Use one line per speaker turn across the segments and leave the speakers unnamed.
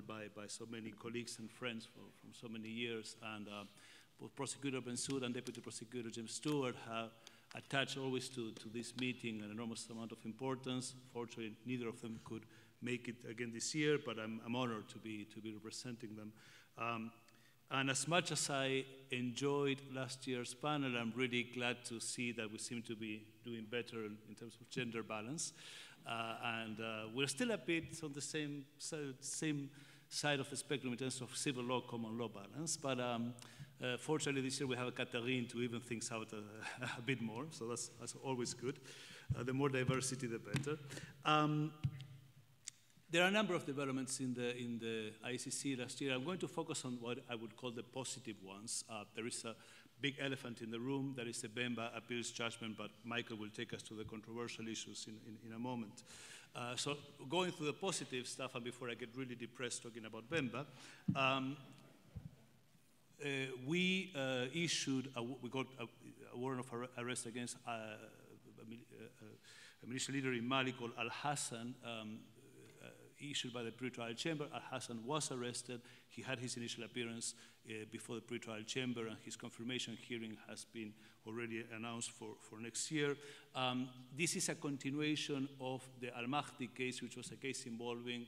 supported by so many colleagues and friends from so many years. And both Prosecutor Ben Sood and Deputy Prosecutor James Stewart have attached always to this meeting an enormous amount of importance. Fortunately, neither of them could make it again this year, but I'm honored to be representing them. And as much as I enjoyed last year's panel, I'm really glad to see that we seem to be doing better in terms of gender balance. And we're still a bit on the same side of the spectrum in terms of civil law, common law balance. But fortunately, this year we have a Catherine to even things out a bit more, so that's always good. The more diversity, the better. There are a number of developments in the ICC last year. I'm going to focus on what I would call the positive ones. There is a big elephant in the room. That is the Bemba appeals judgment, but Michael will take us to the controversial issues in a moment. So going through the positive stuff, and before I get really depressed talking about Bemba, we issued, we got a warrant of arrest against a militia leader in Mali called Al-Hassan, issued by the pre-trial chamber. Al-Hassan was arrested. He had his initial appearance before the pre-trial chamber, and his confirmation hearing has been already announced for next year. This is a continuation of the Al-Mahdi case, which was a case involving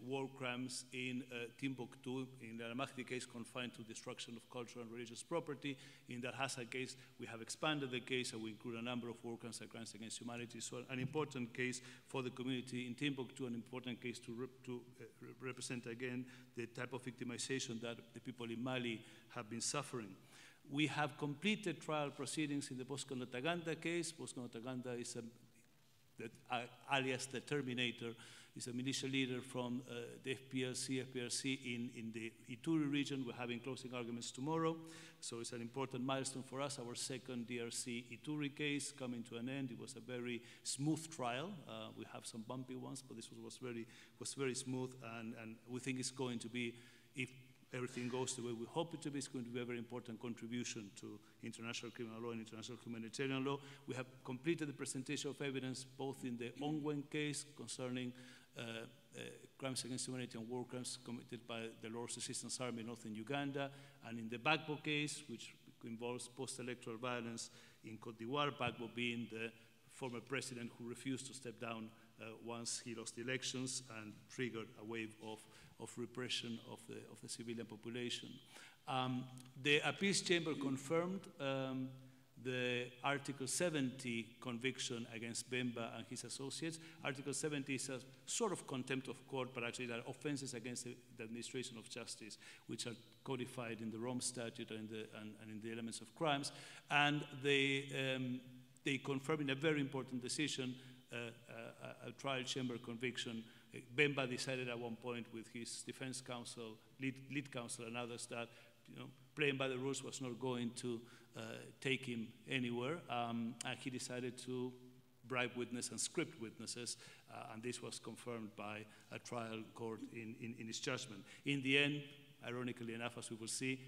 war crimes in Timbuktu. In the Al-Mahdi case, confined to destruction of cultural and religious property. In the Al-Hassan case, we have expanded the case, and we include a number of war crimes and crimes against humanity. So an important case for the community in Timbuktu, an important case to represent again the type of victimization that the people in Mali have been suffering. We have completed trial proceedings in the Bosco Ntaganda case. Bosco Ntaganda is alias the Terminator, is a militia leader from the FPRC in the Ituri region. We're having closing arguments tomorrow, so it's an important milestone for us. Our second DRC Ituri case coming to an end. It was a very smooth trial. We have some bumpy ones, but this was very smooth, and we think it's going to be, if everything goes the way we hope it to be, it's going to be a very important contribution to international criminal law and international humanitarian law. We have completed the presentation of evidence both in the Ongwen case concerning crimes against humanity and war crimes committed by the Lord's Resistance Army in northern Uganda, and in the Gbagbo case, which involves post-electoral violence in Cote d'Ivoire, Gbagbo being the former president who refused to step down once he lost the elections and triggered a wave of repression of the civilian population. The appeals chamber confirmed the Article 70 conviction against Bemba and his associates. Article 70 is a sort of contempt of court, but actually there are offenses against the administration of justice, which are codified in the Rome Statute and in the elements of crimes. And they confirm in a very important decision a trial chamber conviction. Bemba decided at one point with his defense counsel, lead counsel and others that, playing by the rules was not going to take him anywhere, and he decided to bribe witnesses and script witnesses, and this was confirmed by a trial court in his judgment. In the end, ironically enough, as we will see,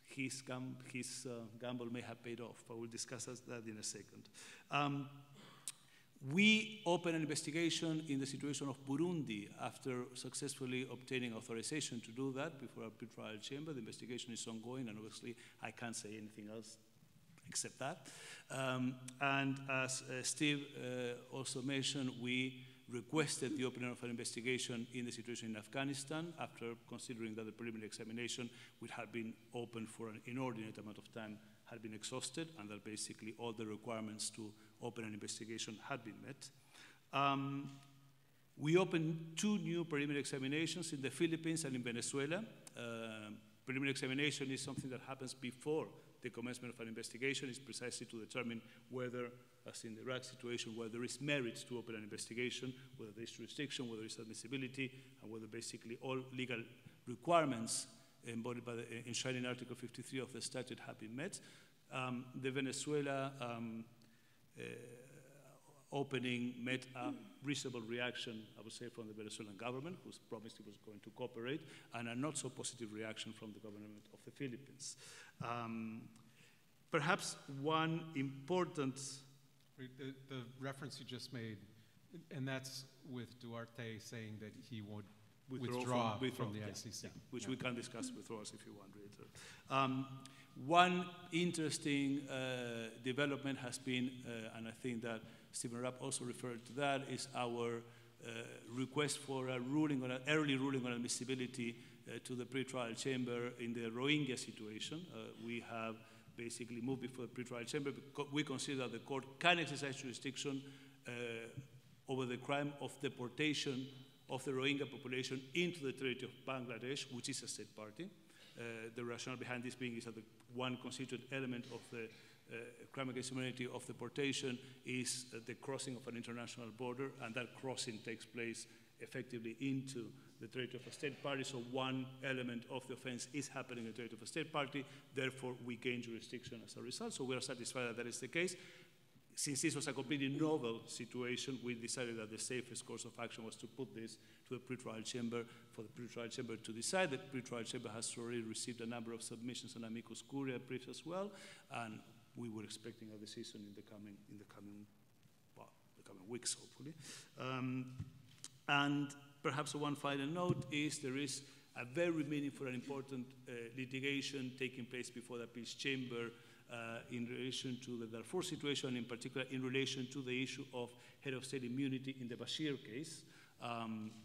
his gamble may have paid off, but we'll discuss that in a second. We opened an investigation in the situation of Burundi after successfully obtaining authorization to do that before our pre-trial chamber. The investigation is ongoing, and obviously I can't say anything else except that. And as Steve also mentioned, we requested the opening of an investigation in the situation in Afghanistan after considering that the preliminary examination, which had been open for an inordinate amount of time, had been exhausted, and that basically all the requirements to open an investigation had been met. We opened 2 new preliminary examinations in the Philippines and in Venezuela. Preliminary examination is something that happens before the commencement of an investigation. It's precisely to determine whether, as in the Iraq situation, whether there is merit to open an investigation, whether there is jurisdiction, whether there is admissibility, and whether basically all legal requirements embodied by the enshrined in Article 53 of the statute have been met. The Venezuela opening met a reasonable reaction, I would say, from the Venezuelan government, who promised it was going to cooperate, and a not so positive reaction from the government of the Philippines. Perhaps one important...
The reference you just made, and that's with Duarte saying that he would withdraw from the ICC.
Yeah, which we can discuss withdrawals if you want later. One interesting development has been, and I think that Stephen Rapp also referred to that, is our request for a ruling on an early ruling on admissibility to the pretrial chamber in the Rohingya situation. We have basically moved before the pretrial chamber because we consider that the court can exercise jurisdiction over the crime of deportation of the Rohingya population into the territory of Bangladesh, which is a state party. The rationale behind this being is that the one constituent element of the crime against humanity of deportation is the crossing of an international border, and that crossing takes place effectively into the territory of a state party. So one element of the offense is happening in the territory of a state party, therefore we gain jurisdiction as a result. So we are satisfied that that is the case. Since this was a completely novel situation, we decided that the safest course of action was to put this to the pretrial chamber for the pretrial chamber to decide. The pretrial chamber has already received a number of submissions and amicus curiae briefs as well, and we were expecting a decision in the coming weeks, hopefully. And perhaps one final note is there is a very meaningful and important litigation taking place before the appeals chamber in relation to the Darfur situation, in particular in relation to the issue of head of state immunity in the Bashir case.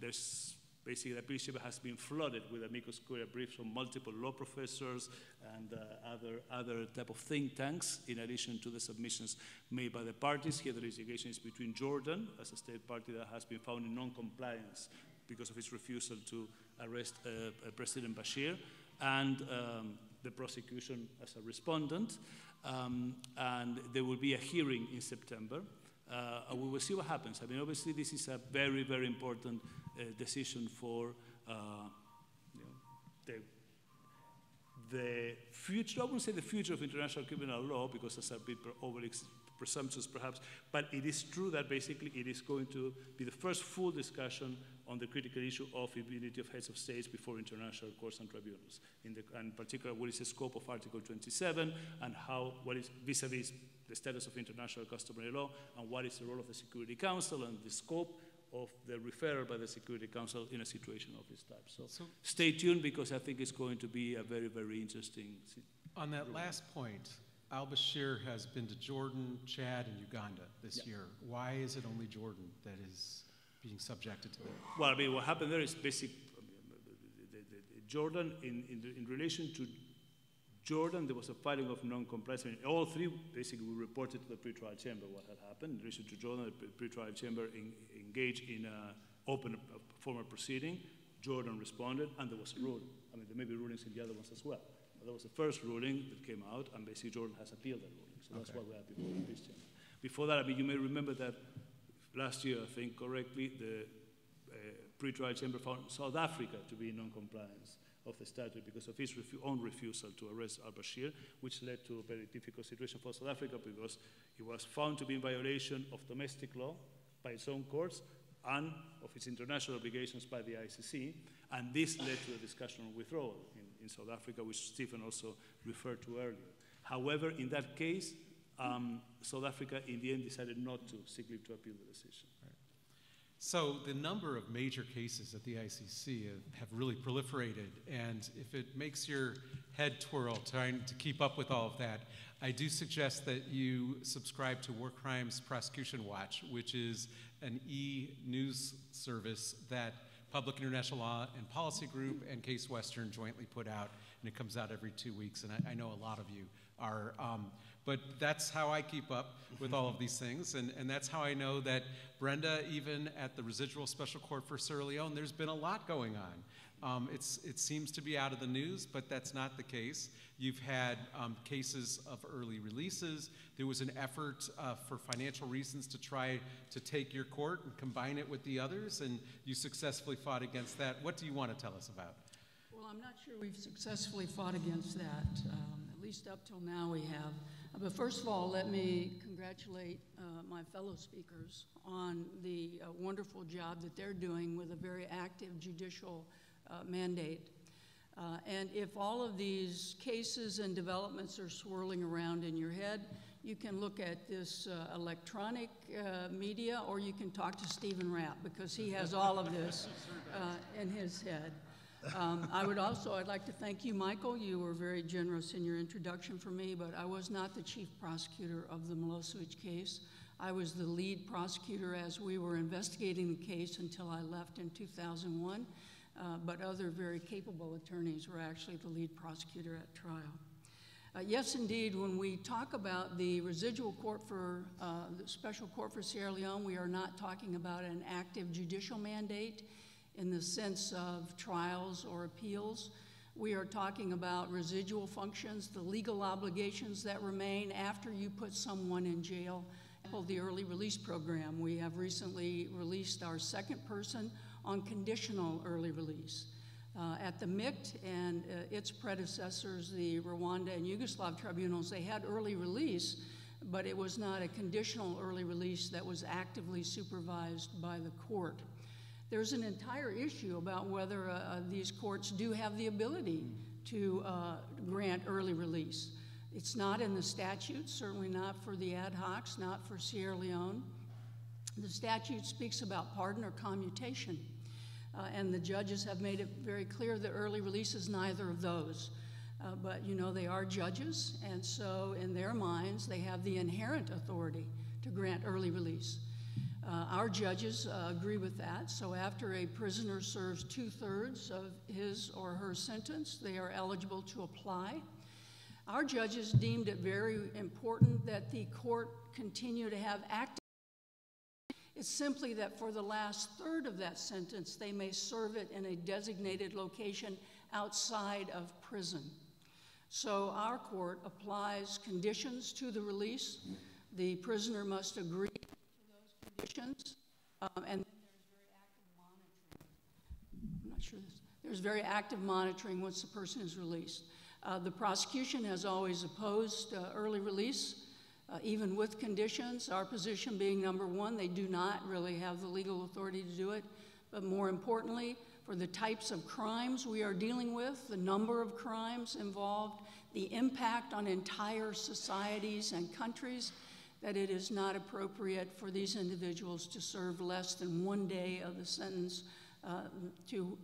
There's basically the appeals chamber has been flooded with amicus curiae briefs from multiple law professors and other type of think tanks, in addition to the submissions made by the parties. Here the litigation is between Jordan, as a state party that has been found in non-compliance because of its refusal to arrest President Bashir, and the prosecution as a respondent. And there will be a hearing in September. We will see what happens. I mean, obviously, this is a very, very important decision for the future. I wouldn't say the future of international criminal law, because that's a bit overly presumptuous, perhaps. But it is true that basically it is going to be the first full discussion on the critical issue of immunity of heads of states before international courts and tribunals. In particular, what is the scope of Article 27, and what is vis-a-vis the status of international customary law, and what is the role of the Security Council, and the scope of the referral by the Security Council in a situation of this type. So stay tuned, because I think it's going to be a very, very interesting
On that last point, al-Bashir has been to Jordan, Chad, and Uganda this year. Why is it only Jordan that is being subjected to that? Well,
I mean, what happened there is Jordan, in relation to Jordan, there was a filing of non-compliance. I mean, all three basically we reported to the pretrial chamber what had happened. In relation to Jordan, the pretrial chamber engaged in an open formal proceeding. Jordan responded, and there was a ruling. I mean, there may be rulings in the other ones as well. But that was the first ruling that came out, and basically Jordan has appealed that ruling. So that's why we have before the appeals chamber. Before that, I mean, you may remember that last year, I think correctly, the pretrial chamber found South Africa to be in non-compliance of the statute because of his own refusal to arrest al-Bashir, which led to a very difficult situation for South Africa, because it was found to be in violation of domestic law by its own courts and of its international obligations by the ICC, and this led to a discussion on withdrawal in South Africa, which Stephen also referred to earlier. However, in that case, South Africa in the end decided not to seek leave to appeal the decision.
So the number of major cases at the ICC have really proliferated, and if it makes your head twirl trying to keep up with all of that, I do suggest that you subscribe to War Crimes Prosecution Watch, which is an e-news service that Public International Law and Policy Group and Case Western jointly put out, and it comes out every 2 weeks, and I know a lot of you are. But that's how I keep up with all of these things, and that's how I know that Brenda, even at the Residual Special Court for Sierra Leone, there's been a lot going on. It seems to be out of the news, but that's not the case. You've had cases of early releases. There was an effort for financial reasons to try to take your court and combine it with the others, and you successfully fought against that. What do you want to tell us about?
Well, I'm not sure we've successfully fought against that. At least up till now we have. But first of all, let me congratulate my fellow speakers on the wonderful job that they're doing with a very active judicial mandate. And if all of these cases and developments are swirling around in your head, You can look at this electronic media, or you can talk to Stephen Rapp, because he has all of this in his head. I'd like to thank you, Michael. You were very generous in your introduction for me, but I was not the chief prosecutor of the Milosevic case. I was the lead prosecutor as we were investigating the case until I left in 2001, but other very capable attorneys were actually the lead prosecutor at trial. Yes, indeed, when we talk about the residual court for the special court for Sierra Leone, we are not talking about an active judicial mandate in the sense of trials or appeals. We are talking about residual functions, the legal obligations that remain after you put someone in jail. The early release program, we have recently released our second person on conditional early release. At the MICT and its predecessors, the Rwanda and Yugoslav tribunals, they had early release, but it was not a conditional early release that was actively supervised by the court. There's an entire issue about whether these courts do have the ability to grant early release. It's not in the statute, certainly not for the ad hocs, not for Sierra Leone. The statute speaks about pardon or commutation. And the judges have made it very clear that early release is neither of those. But you know, they are judges, and so in their minds, they have the inherent authority to grant early release. Our judges agree with that, so after a prisoner serves 2/3 of his or her sentence, they are eligible to apply. Our judges deemed it very important that the court continue to have active. It's simply that for the last third of that sentence, they may serve it in a designated location outside of prison. So our court applies conditions to the release. The prisoner must agree to those conditions, and then there's very active monitoring. I'm not sure there's very active monitoring once the person is released. The prosecution has always opposed early release. Even with conditions, our position being number one, they do not really have the legal authority to do it. But more importantly, for the types of crimes we are dealing with, the number of crimes involved, the impact on entire societies and countries, that it is not appropriate for these individuals to serve less than 1 day of the sentence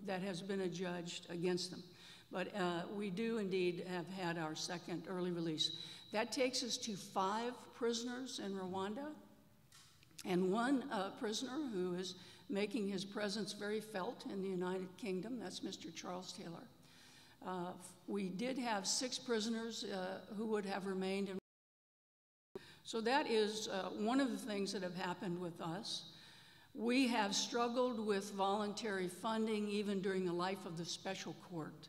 that has been adjudged against them. But we do indeed have had our second early release. That takes us to 5 prisoners in Rwanda and 1 prisoner who is making his presence very felt in the United Kingdom. That's Mr. Charles Taylor. We did have 6 prisoners who would have remained in. So that is one of the things that have happened with us. We have struggled with voluntary funding even during the life of the special court.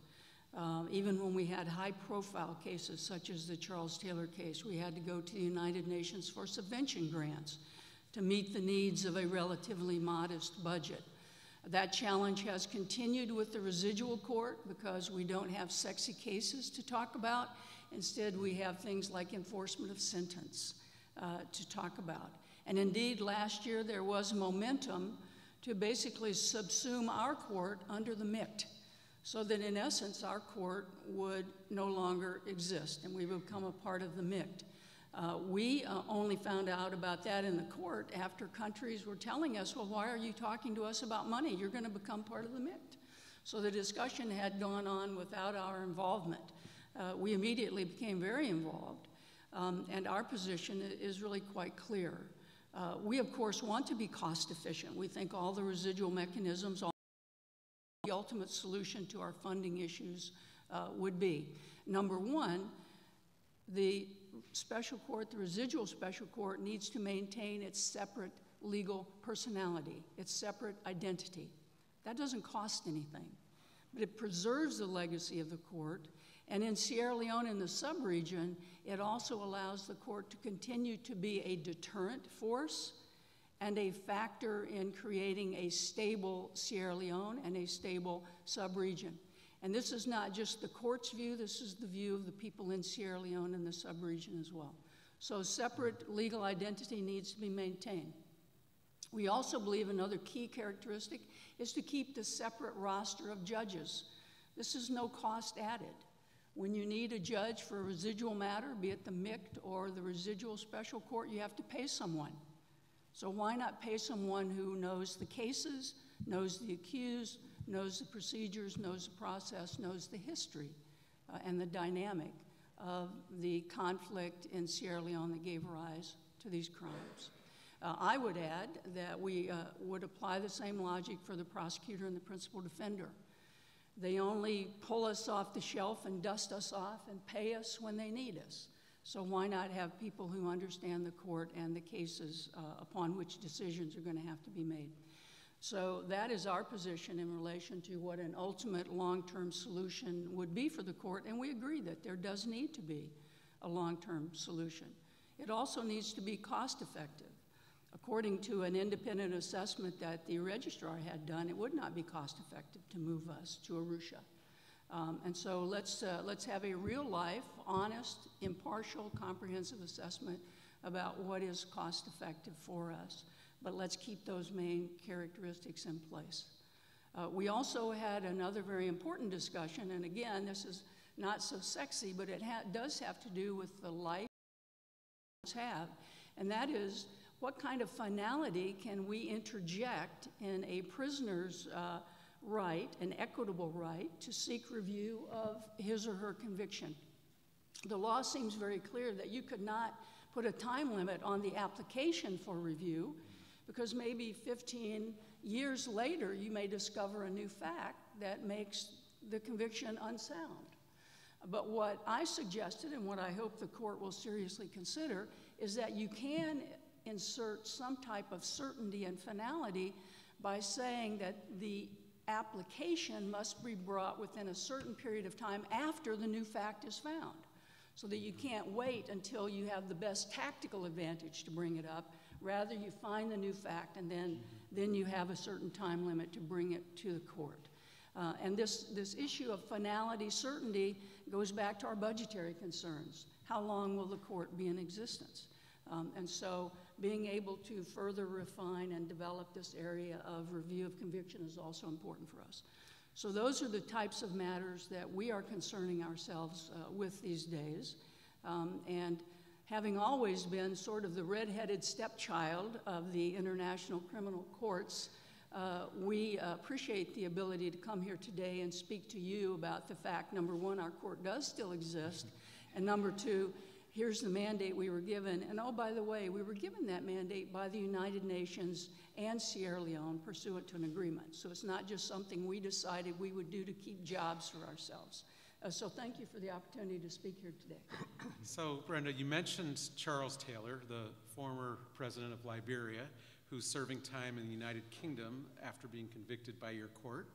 Even when we had high-profile cases such as the Charles Taylor case, we had to go to the United Nations for subvention grants to meet the needs of a relatively modest budget. That challenge has continued with the residual court because we don't have sexy cases to talk about. Instead, we have things like enforcement of sentence to talk about. And indeed, last year there was momentum to basically subsume our court under the MICT, so that in essence our court would no longer exist and we would become a part of the MICT. We only found out about that in the court after countries were telling us, well, why are you talking to us about money? You're going to become part of the MICT. So the discussion had gone on without our involvement. We immediately became very involved, and our position is really quite clear. We, of course, want to be cost efficient. We think all the residual mechanisms, the ultimate solution to our funding issues would be. Number one, the special court, the residual special court, needs to maintain its separate legal personality, its separate identity. That doesn't cost anything, but it preserves the legacy of the court. And in Sierra Leone, in the sub-region, it also allows the court to continue to be a deterrent force and a factor in creating a stable Sierra Leone and a stable sub-region. And this is not just the court's view, this is the view of the people in Sierra Leone and the sub-region as well. So separate legal identity needs to be maintained. We also believe another key characteristic is to keep the separate roster of judges. This is no cost added. When you need a judge for a residual matter, be it the MICT or the residual special court, you have to pay someone. So why not pay someone who knows the cases, knows the accused, knows the procedures, knows the process, knows the history and the dynamic of the conflict in Sierra Leone that gave rise to these crimes. I would add that we would apply the same logic for the prosecutor and the principal defender. They only pull us off the shelf and dust us off and pay us when they need us. So why not have people who understand the court and the cases upon which decisions are going to have to be made? So that is our position in relation to what an ultimate long-term solution would be for the court, and we agree that there does need to be a long-term solution. It also needs to be cost-effective. According to an independent assessment that the registrar had done, it would not be cost-effective to move us to Arusha. And so let's have a real-life, honest, impartial, comprehensive assessment about what is cost-effective for us. But let's keep those main characteristics in place. We also had another very important discussion, and again, this is not so sexy, but it does have to do with the life we have, and that is, what kind of finality can we interject in a prisoner's right, an equitable right, to seek review of his or her conviction? The law seems very clear that you could not put a time limit on the application for review, because maybe 15 years later you may discover a new fact that makes the conviction unsound. But what I suggested, and what I hope the court will seriously consider, is that you can insert some type of certainty and finality by saying that the application must be brought within a certain period of time after the new fact is found, so that you can't wait until you have the best tactical advantage to bring it up. Rather, you find the new fact, and then you have a certain time limit to bring it to the court. And this issue of finality, certainty, goes back to our budgetary concerns. How long will the court be in existence? And so being able to further refine and develop this area of review of conviction is also important for us. So those are the types of matters that we are concerning ourselves with these days. And having always been sort of the red-headed stepchild of the international criminal courts, we appreciate the ability to come here today and speak to you about the fact, number one, our court does still exist, and number two, here's the mandate we were given. And oh, by the way, we were given that mandate by the United Nations and Sierra Leone pursuant to an agreement. So it's not just something we decided we would do to keep jobs for ourselves. So thank you for the opportunity to speak here today.
So, Brenda, you mentioned Charles Taylor, the former president of Liberia, who's serving time in the United Kingdom after being convicted by your court.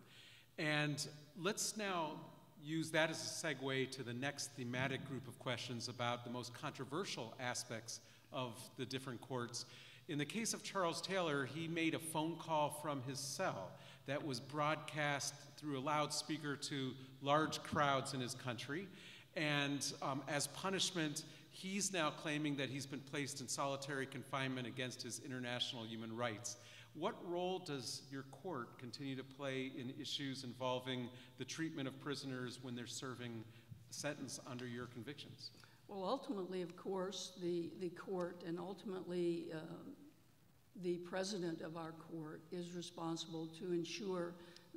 And let's now use that as a segue to the next thematic group of questions about the most controversial aspects of the different courts. In the case of Charles Taylor, he made a phone call from his cell that was broadcast through a loudspeaker to large crowds in his country. And as punishment, he's now claiming that he's been placed in solitary confinement against his international human rights. What role does your court continue to play in issues involving the treatment of prisoners when they're serving a sentence under your convictions?
Well, ultimately, of course, the court and ultimately the president of our court is responsible to ensure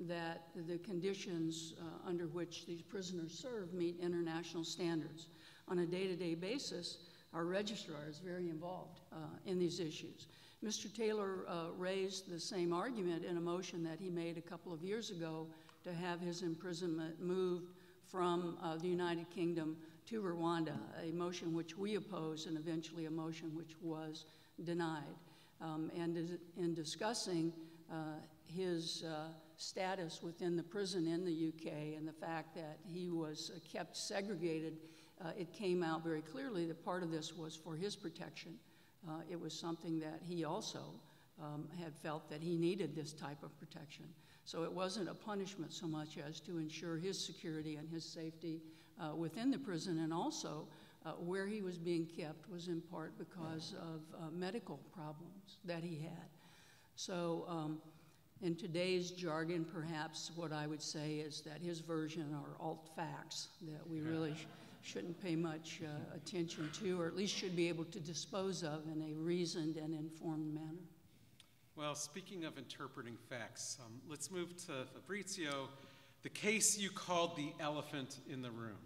that the conditions under which these prisoners serve meet international standards. On a day-to-day basis, our registrar is very involved in these issues. Mr. Taylor raised the same argument in a motion that he made a couple of years ago to have his imprisonment moved from the United Kingdom to Rwanda, a motion which we opposed and eventually a motion which was denied. And in discussing his status within the prison in the UK and the fact that he was kept segregated, it came out very clearly that part of this was for his protection. It was something that he also had felt that he needed this type of protection. So it wasn't a punishment so much as to ensure his security and his safety within the prison, and also where he was being kept was in part because of medical problems that he had. So In today's jargon, perhaps what I would say is that his version are alt facts that we really shouldn't pay much attention to, or at least should be able to dispose of in a reasoned and informed manner.
Well, speaking of interpreting facts, let's move to Fabrizio, the case you called the elephant in the room.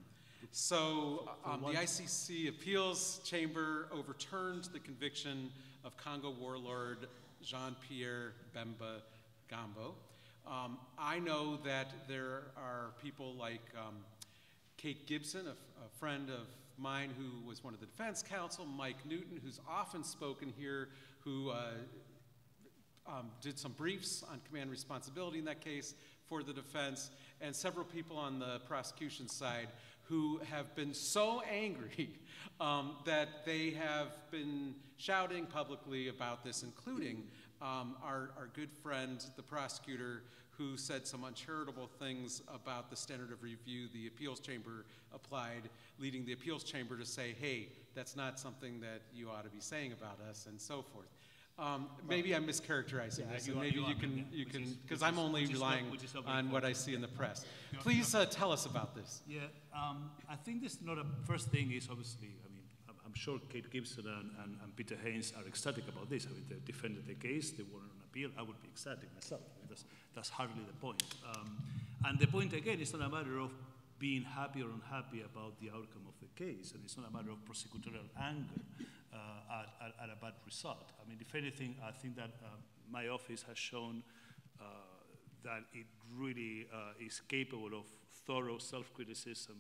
So the ICC Appeals Chamber overturned the conviction of Congo warlord Jean-Pierre Bemba Gambo. I know that there are people like Kate Gibson, a friend of mine who was one of the defense counsel, Mike Newton, who's often spoken here, who did some briefs on command responsibility in that case for the defense, and several people on the prosecution side who have been so angry that they have been shouting publicly about this, including our good friend, the prosecutor, who said some uncharitable things about the standard of review the appeals chamber applied, leading the appeals chamber to say, hey, that's not something that you ought to be saying about us, and so forth. Maybe I'm mischaracterizing this, and maybe you can, because I'm only relying on what I see in the press. Please tell us about this.
Yeah, I think this not a first thing is obviously, I mean, I'm sure Kate Gibson and Peter Haynes are ecstatic about this. I mean, they defended the case, they won an appeal. I would be ecstatic myself. I mean, that's hardly the point. And the point again is not a matter of being happy or unhappy about the outcome of the case, and it's not a matter of prosecutorial anger at a bad result. I mean, if anything, I think that my office has shown that it really is capable of thorough self-criticism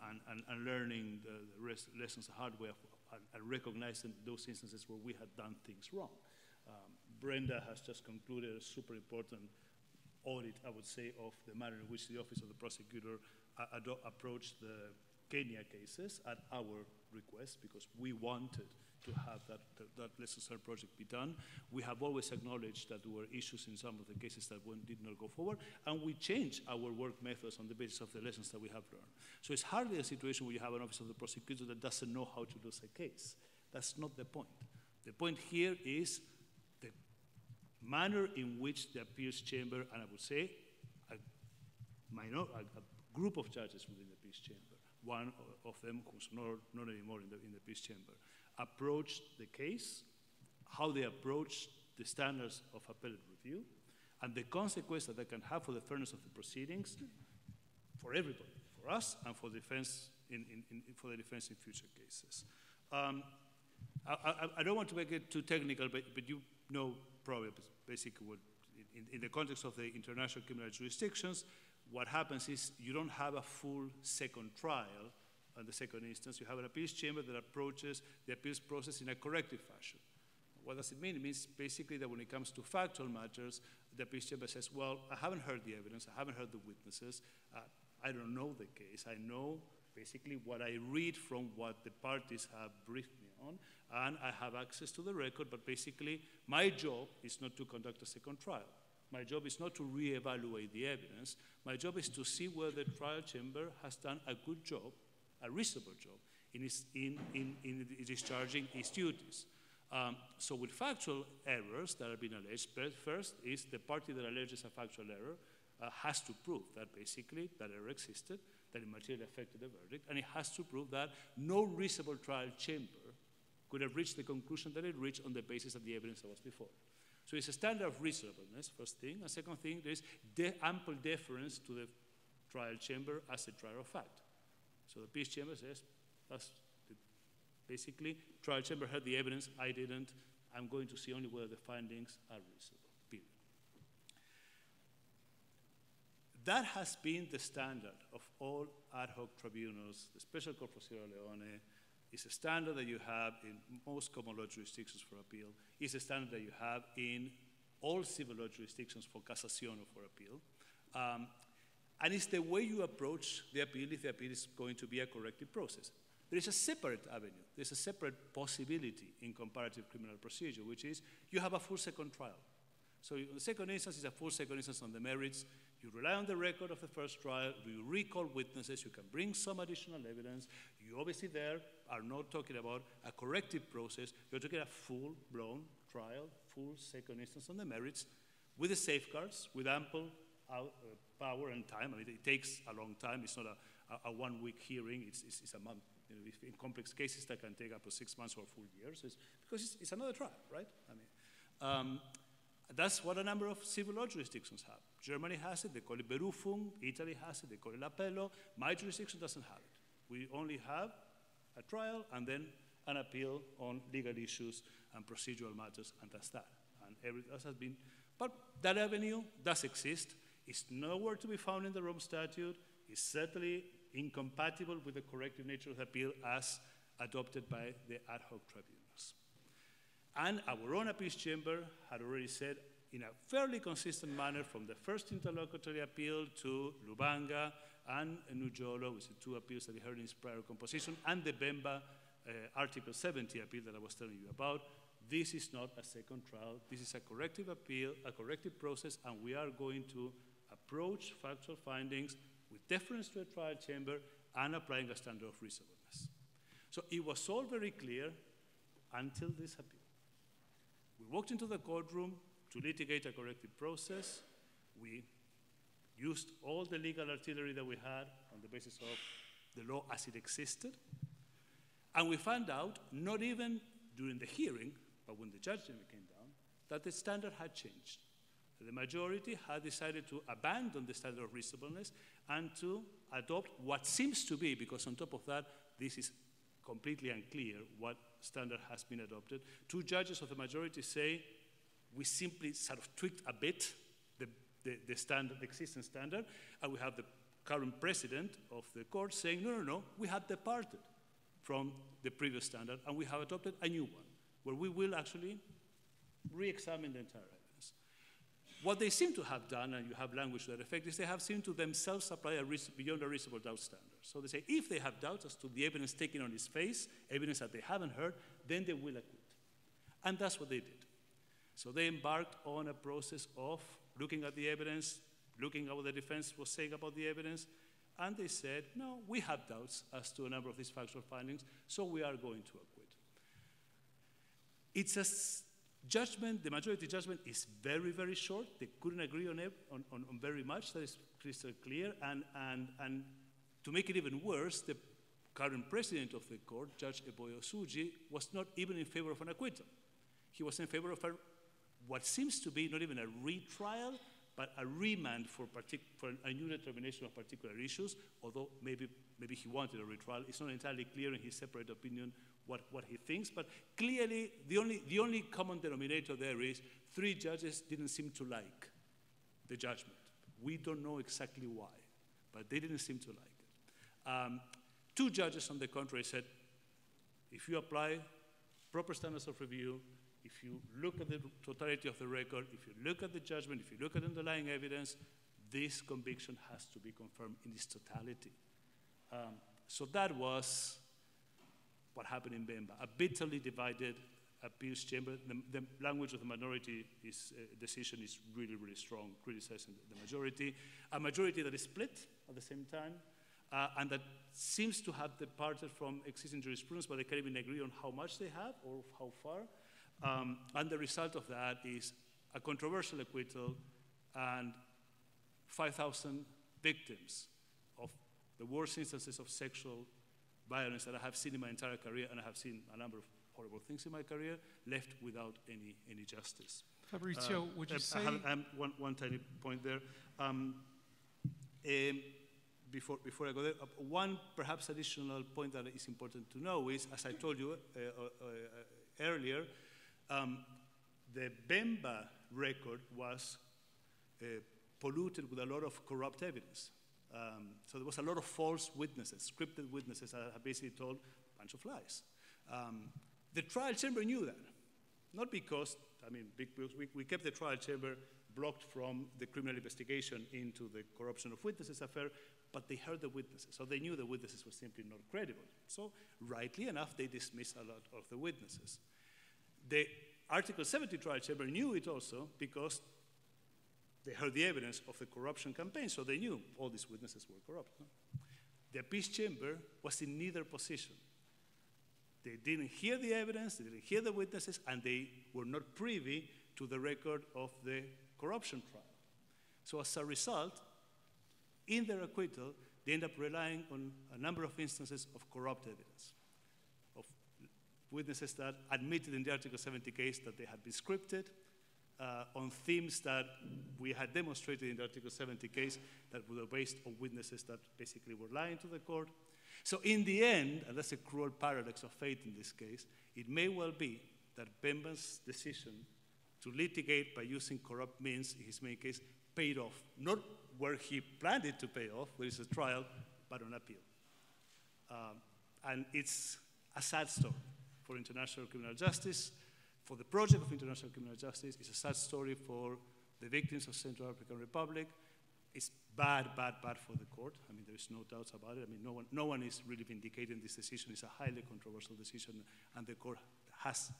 and learning the lessons the hard way and recognizing those instances where we had done things wrong. Brenda has just concluded a super important audit, I would say, of the manner in which the Office of the Prosecutor approached the Kenya cases at our request, because we wanted to have that necessary project be done. We have always acknowledged that there were issues in some of the cases that did not go forward, and we changed our work methods on the basis of the lessons that we have learned. So it's hardly a situation where you have an Office of the Prosecutor that doesn't know how to lose a case. That's not the point. The point here is the manner in which the appeals chamber, and I would say a group of judges within the appeals chamber, one of them who's not anymore in the appeals chamber, approached the case, how they approached the standards of appellate review, and the consequence that they can have for the fairness of the proceedings for everybody, for us and for defense for the defense in future cases. I don't want to make it too technical, but you know probably basically what, in the context of the international criminal jurisdictions, what happens is you don't have a full second trial on the second instance. You have an appeals chamber that approaches the appeals process in a corrective fashion. What does it mean? It means basically that when it comes to factual matters, the appeals chamber says, well, I haven't heard the evidence, I haven't heard the witnesses, I don't know the case. I know basically what I read from what the parties have briefed me on, and I have access to the record, but basically my job is not to conduct a second trial. My job is not to reevaluate the evidence. My job is to see whether the trial chamber has done a good job, a reasonable job, in discharging its duties. So with factual errors that have been alleged, first is the party that alleges a factual error has to prove that basically that error existed, that it materially affected the verdict, and it has to prove that no reasonable trial chamber could have reached the conclusion that it reached on the basis of the evidence that was before. So it's a standard of reasonableness, first thing. And second thing, there is ample deference to the trial chamber as a trial of fact. So the appeals chamber says, basically, trial chamber heard the evidence, I didn't, I'm going to see only whether the findings are reasonable, period. That has been the standard of all ad hoc tribunals. The Special Court for Sierra Leone is a standard that you have in most common law jurisdictions for appeal. It's a standard that you have in all civil law jurisdictions for cassation or for appeal. And it's the way you approach the appeal if the appeal is going to be a corrective process. There is a separate avenue. There's a separate possibility in comparative criminal procedure, which is you have a full second trial. So the second instance is a full second instance on the merits. You rely on the record of the first trial, you recall witnesses, you can bring some additional evidence. You obviously there are not talking about a corrective process, you're talking a full-blown trial, full second instance on the merits. with the safeguards, with ample power and time. I mean, it takes a long time. It's not a one-week hearing. It's a month. You know, in complex cases that can take up to 6 months or full years, because it's another trial, right? I mean, that's what a number of civil law jurisdictions have. Germany has it, they call it Berufung. Italy has it, they call it Appello. My jurisdiction doesn't have it. We only have a trial and then an appeal on legal issues and procedural matters, and that's that. And everything else has been, but that avenue does exist. It's nowhere to be found in the Rome Statute. It's certainly incompatible with the corrective nature of the appeal as adopted by the ad hoc tribunals. And our own appeals chamber had already said in a fairly consistent manner from the first interlocutory appeal to Lubanga and Nujolo, which are two appeals that he heard in his prior composition, and the Bemba Article 70 appeal that I was telling you about, this is not a second trial. This is a corrective appeal, a corrective process, and we are going to approach factual findings with deference to a trial chamber and applying a standard of reasonableness. So it was all very clear until this appeal. We walked into the courtroom to litigate a corrective process. We used all the legal artillery that we had on the basis of the law as it existed. And we found out, not even during the hearing, but when the judgment came down, that the standard had changed. The majority had decided to abandon the standard of reasonableness and to adopt what seems to be, because on top of that, this is completely unclear what standard has been adopted. Two judges of the majority say, we simply sort of tweaked a bit the standard, the existing standard, and we have the current president of the court saying, no, we have departed from the previous standard, and we have adopted a new one, where we will actually re-examine the entire evidence. What they seem to have done, and you have language to that effect, is they have seemed to themselves apply a beyond a reasonable doubt standard. So they say, if they have doubts as to the evidence taken on its face, evidence that they haven't heard, then they will acquit. And that's what they did. So they embarked on a process of looking at the evidence, looking at what the defense was saying about the evidence, and they said, no, we have doubts as to a number of these factual findings, so we are going to acquit. It's a judgment, the majority judgment is very, very short. They couldn't agree on very much, that is crystal clear, and to make it even worse, the current president of the court, Judge Eboyo Suji, was not even in favor of an acquittal. He was in favor of what seems to be not even a retrial, but a remand for a new determination of particular issues, although maybe he wanted a retrial. It's not entirely clear in his separate opinion what he thinks, but clearly the only common denominator there is 3 judges didn't seem to like the judgment. We don't know exactly why, but they didn't seem to like it. 2 judges, on the contrary, said, if you apply proper standards of review, if you look at the totality of the record, if you look at the judgment, if you look at underlying evidence, this conviction has to be confirmed in its totality. So that was what happened in Bemba, a bitterly divided appeals chamber. The language of the minority decision is really, really strong, criticizing the majority. A majority that is split at the same time, and that seems to have departed from existing jurisprudence, but they can't even agree on how much they have or how far. And the result of that is a controversial acquittal and 5,000 victims of the worst instances of sexual violence that I have seen in my entire career, and I have seen a number of horrible things in my career, left without any justice.
Fabrizio, would you say...
one tiny point there. Before I go there, one perhaps additional point that is important to know is, as I told you earlier, the Bemba record was polluted with a lot of corrupt evidence. So there was a lot of false witnesses, scripted witnesses that have basically told a bunch of lies. The trial chamber knew that, not because, we kept the trial chamber blocked from the criminal investigation into the corruption of witnesses affair, but they heard the witnesses, so they knew the witnesses were simply not credible. So, rightly enough, they dismissed a lot of the witnesses. The Article 70 trial chamber knew it also because they heard the evidence of the corruption campaign, so they knew all these witnesses were corrupt. No? The appeals chamber was in neither position. They didn't hear the evidence, they didn't hear the witnesses, and they were not privy to the record of the corruption trial. So as a result, in their acquittal, they end up relying on a number of instances of corrupt evidence, of witnesses that admitted in the Article 70 case that they had been scripted, on themes that we had demonstrated in the Article 70 case that were based on witnesses that basically were lying to the court. So in the end, and that's a cruel paradox of fate in this case, it may well be that Bemba's decision to litigate by using corrupt means in his main case paid off, not where he planned it to pay off, where it's a trial, but on appeal. And it's a sad story for international criminal justice, for the project of international criminal justice. It's a sad story for the victims of Central African Republic. It's bad, bad, bad for the court. I mean, there's no doubts about it. I mean, no one is really vindicating this decision. It's a highly controversial decision, and the court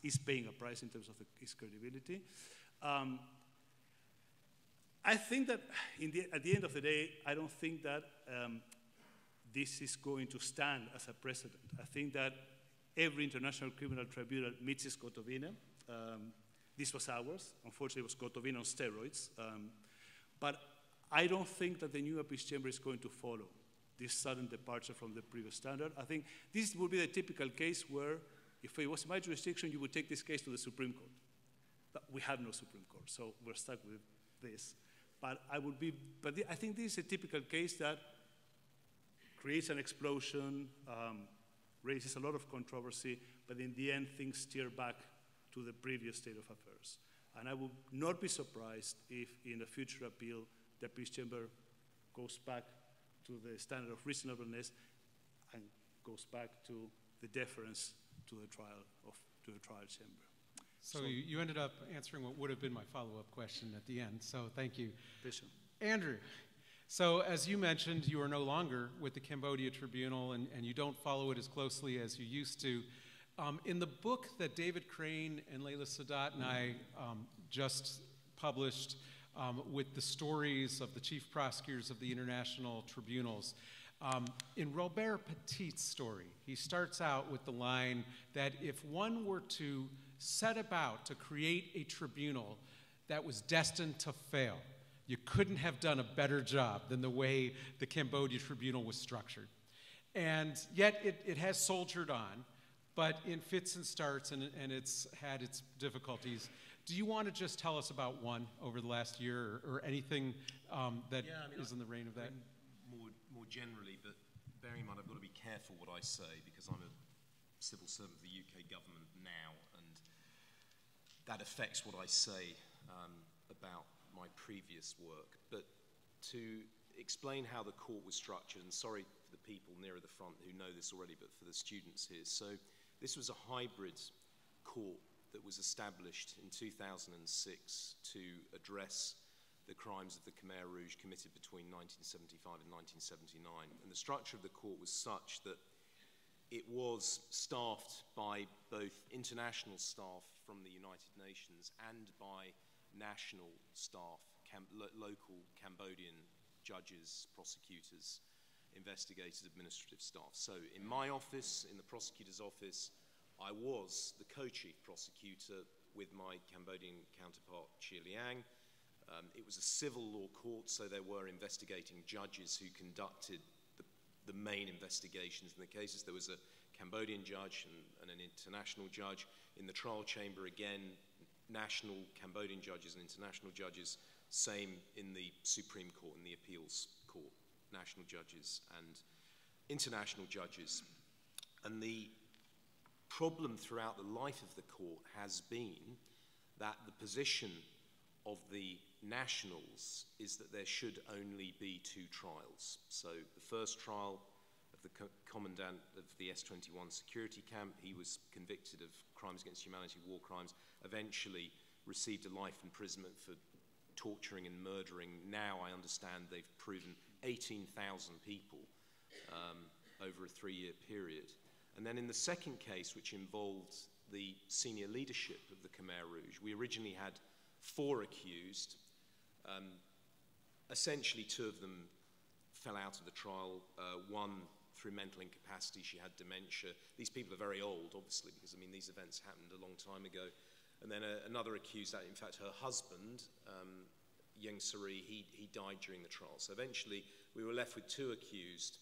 is paying a price in terms of its credibility. I think that at the end of the day, I don't think that this is going to stand as a precedent. I think that every international criminal tribunal meets its Gotovina. This was ours. Unfortunately, it was Gotovina on steroids. But I don't think that the new appeals chamber is going to follow this sudden departure from the previous standard. I think this would be the typical case where, if it was my jurisdiction, you would take this case to the Supreme Court. But we have no Supreme Court, so we're stuck with this. But I think this is a typical case that creates an explosion, raises a lot of controversy, but in the end, things steer back to the previous state of affairs. And I would not be surprised if in a future appeal, the appeals chamber goes back to the standard of reasonableness and goes back to the deference to the trial chamber.
So you ended up answering what would have been my follow-up question at the end, so thank you.
Pleasure.
Andrew, so as you mentioned, you are no longer with the Cambodia Tribunal and you don't follow it as closely as you used to. In the book that David Crane and Layla Sadat and I just published with the stories of the chief prosecutors of the international tribunals, in Robert Petit's story, he starts out with the line that if one were to set about to create a tribunal that was destined to fail, you couldn't have done a better job than the way the Cambodia Tribunal was structured. And yet it has soldiered on, but in fits and starts, and it's had its difficulties. Do you want to just tell us about one over the last year, or anything that is in the reign of that?
More generally, but bearing in mind I've got to be careful what I say because I'm a civil servant of the UK government now, and that affects what I say about my previous work. But to explain how the court was structured, and sorry for the people nearer the front who know this already, but for the students here. So this was a hybrid court that was established in 2006 to address the crimes of the Khmer Rouge committed between 1975 and 1979. And the structure of the court was such that it was staffed by both international staff from the United Nations and by national staff, local Cambodian judges, prosecutors, investigators, administrative staff. So in my office, in the prosecutor's office, I was the co-chief prosecutor with my Cambodian counterpart, Chia Liang. It was a civil law court, so there were investigating judges who conducted the main investigations in the cases. There was a Cambodian judge and an international judge. In the trial chamber, again, national Cambodian judges and international judges. Same in the Supreme Court, in the appeals court, national judges and international judges. And the problem throughout the life of the court has been that the position of the nationals is that there should only be two trials. So the first trial of the commandant of the S-21 security camp, he was convicted of crimes against humanity, war crimes, eventually received a life imprisonment for torturing and murdering. Now I understand they've proven 18,000 people over a 3-year period. And then in the second case, which involved the senior leadership of the Khmer Rouge, we originally had 4 accused. Essentially, 2 of them fell out of the trial. One through mental incapacity, she had dementia. These people are very old, obviously, because, I mean, these events happened a long time ago. And then another accused, in fact, her husband, Yang Sari, he died during the trial. So eventually we were left with two accused,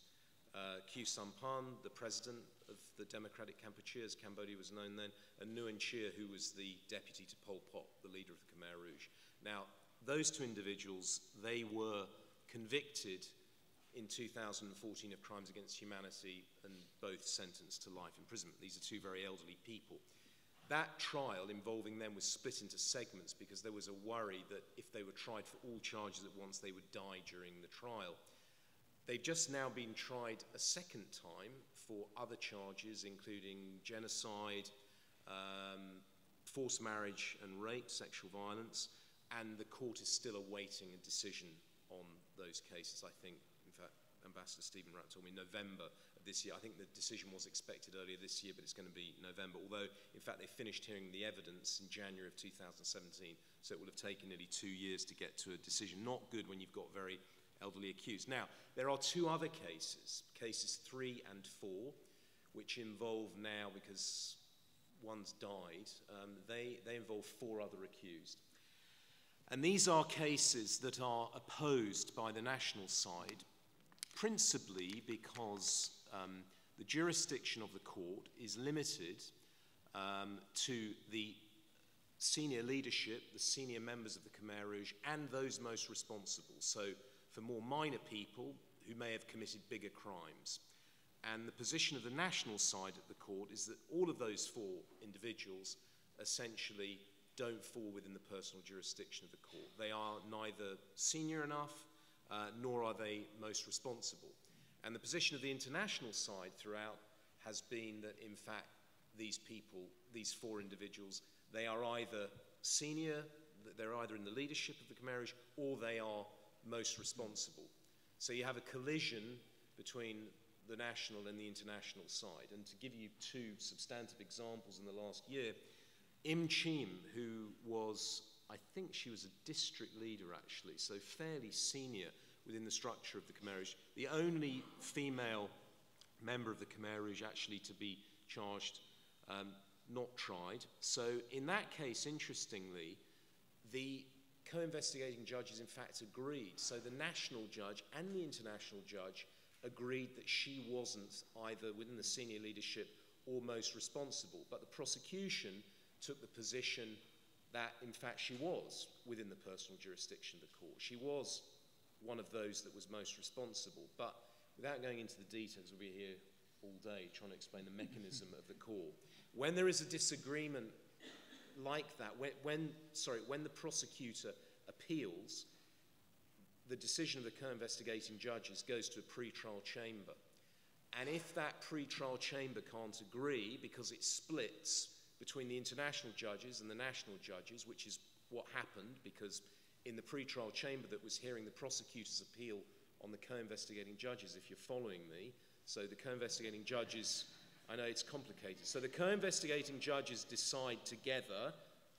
Khieu Samphan, the president of the Democratic Kampuchea, as Cambodia was known then, and Nguyen Chia, who was the deputy to Pol Pot, the leader of the Khmer Rouge. Now, those two individuals, they were convicted in 2014 of crimes against humanity and both sentenced to life imprisonment. These are two very elderly people. That trial involving them was split into segments because there was a worry that if they were tried for all charges at once, they would die during the trial. They've just now been tried a second time for other charges, including genocide, forced marriage and rape, sexual violence, and the court is still awaiting a decision on those cases. I think, in fact, Ambassador Stephen Rapp told me November of this year. I think the decision was expected earlier this year, but it's going to be November, although, in fact, they finished hearing the evidence in January of 2017, so it will have taken nearly 2 years to get to a decision. Not good when you've got very elderly accused. Now, there are two other cases, cases 3 and 4, which involve now, because one's died, they involve 4 other accused. And these are cases that are opposed by the national side, principally because the jurisdiction of the court is limited to the senior leadership, the senior members of the Khmer Rouge, and those most responsible. So for more minor people who may have committed bigger crimes. And the position of the national side at the court is that all of those 4 individuals essentially don't fall within the personal jurisdiction of the court. They are neither senior enough, nor are they most responsible. And the position of the international side throughout has been that, in fact, these people, these 4 individuals, they are either senior, they're either in the leadership of the Khmer Rouge, or they are most responsible. So you have a collision between the national and the international side. And to give you 2 substantive examples in the last year, Im Chim, who was, I think she was a district leader actually, so fairly senior within the structure of the Khmer Rouge, the only female member of the Khmer Rouge actually to be charged, not tried. So in that case, interestingly, the co-investigating judges in fact agreed. So the national judge and the international judge agreed that she wasn't either within the senior leadership or most responsible. But the prosecution took the position that in fact she was within the personal jurisdiction of the court. She was one of those that was most responsible. But without going into the details, we'll be here all day trying to explain the mechanism of the court. When there is a disagreement like that, when the prosecutor appeals, the decision of the co-investigating judges goes to a pre-trial chamber. And if that pre-trial chamber can't agree, because it splits between the international judges and the national judges, which is what happened, because in the pre-trial chamber that was hearing the prosecutor's appeal on the co-investigating judges, if you're following me, so the co-investigating judges, I know it's complicated, so the co-investigating judges decide together,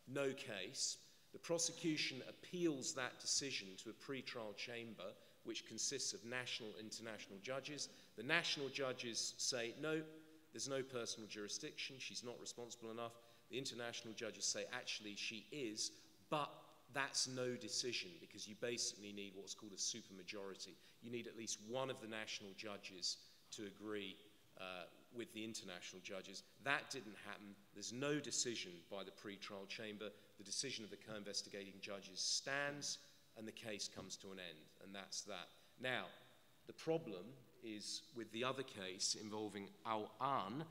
no case. The prosecution appeals that decision to a pre-trial chamber, which consists of national and international judges. The national judges say, no, there's no personal jurisdiction, she's not responsible enough. The international judges say, actually, she is, but that's no decision, because you basically need what's called a supermajority. You need at least one of the national judges to agree with the international judges. That didn't happen. There's no decision by the pre-trial chamber. The decision of the co-investigating judges stands, and the case comes to an end, and that's that. Now, the problem is with the other case involving Au An,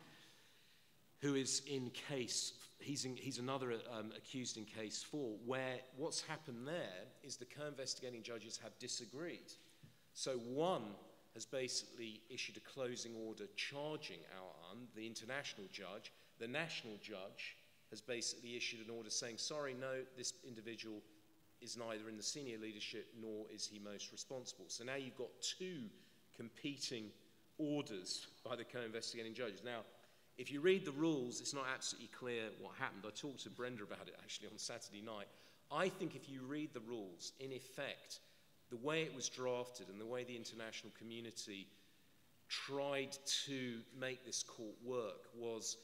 who is in case, he's another accused in case 4, where what's happened there is the co-investigating judges have disagreed. So one has basically issued a closing order charging Au An, the international judge. The national judge has basically issued an order saying, sorry, no, this individual is neither in the senior leadership nor is he most responsible. So now you've got 2 competing orders by the co-investigating judges. Now, if you read the rules, it's not absolutely clear what happened. I talked to Brenda about it actually on Saturday night. I think if you read the rules, in effect, the way it was drafted and the way the international community tried to make this court work was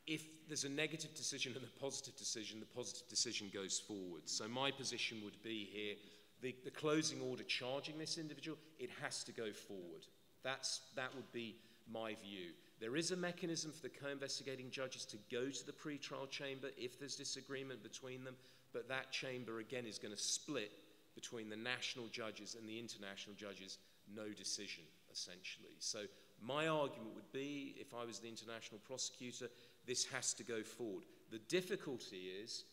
if there's a negative decision and a positive decision goes forward. So my position would be here, the closing order charging this individual, it has to go forward. That would be my view. There is a mechanism for the co-investigating judges to go to the pre-trial chamber if there's disagreement between them, but that chamber again is going to split between the national judges and the international judges, no decision essentially. So my argument would be, if I was the international prosecutor, this has to go forward. The difficulty is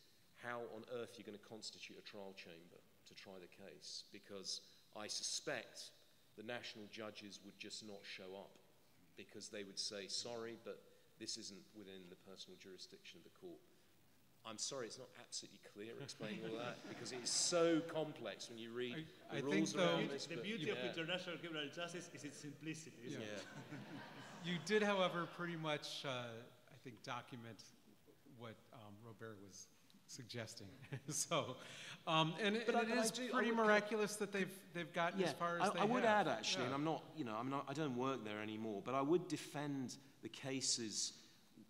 how on earth you're going to constitute a trial chamber to try the case, because I suspect the national judges would just not show up because they would say, sorry, but this isn't within the personal jurisdiction of the court. I'm sorry, it's not absolutely clear explaining all that, because it's so complex when you read the rules around this.
The beauty of international criminal justice is its simplicity, isn't it?
You did, however, pretty much, I think, document what Robert was suggesting. So, and it is pretty miraculous that they've gotten as far as they have.
I would add, actually, and I don't work there anymore, but I would defend the cases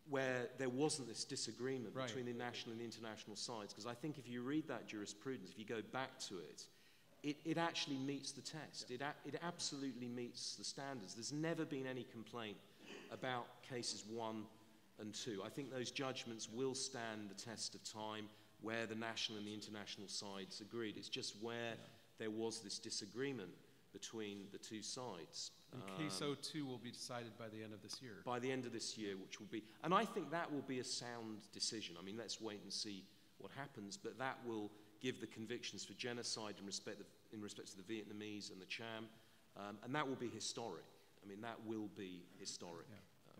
where there wasn't this disagreement between the national and the international sides, because I think if you read that jurisprudence, if you go back to it, it actually meets the test. It absolutely meets the standards. There's never been any complaint about cases 1 and 2. I think those judgments will stand the test of time where the national and the international sides agreed. It's just where there was this disagreement between the two sides.
Case 02 will be decided by the end of this year.
By the end of this year, which will be, and I think that will be a sound decision. I mean, let's wait and see what happens, but that will give the convictions for genocide in respect to the Vietnamese and the Cham, and that will be historic. I mean, that will be historic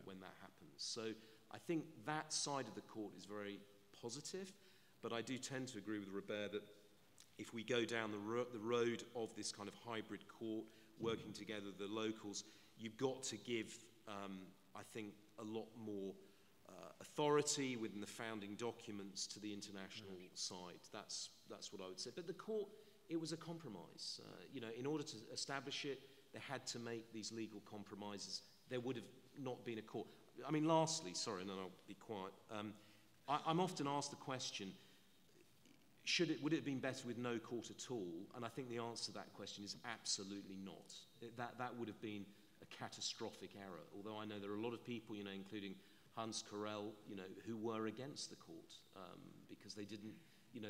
when that happens. So I think that side of the court is very positive, but I do tend to agree with Robert that if we go down the road of this kind of hybrid court, working together, the locals, you've got to give, I think, a lot more authority within the founding documents to the international side. That's what I would say. But the court, it was a compromise. In order to establish it, they had to make these legal compromises. There would have not been a court. I mean, lastly, sorry, and then I'll be quiet. I'm often asked the question, would it have been better with no court at all? And I think the answer to that question is absolutely not. That would have been a catastrophic error. Although I know there are a lot of people, including Hans Corell, who were against the court because they didn't,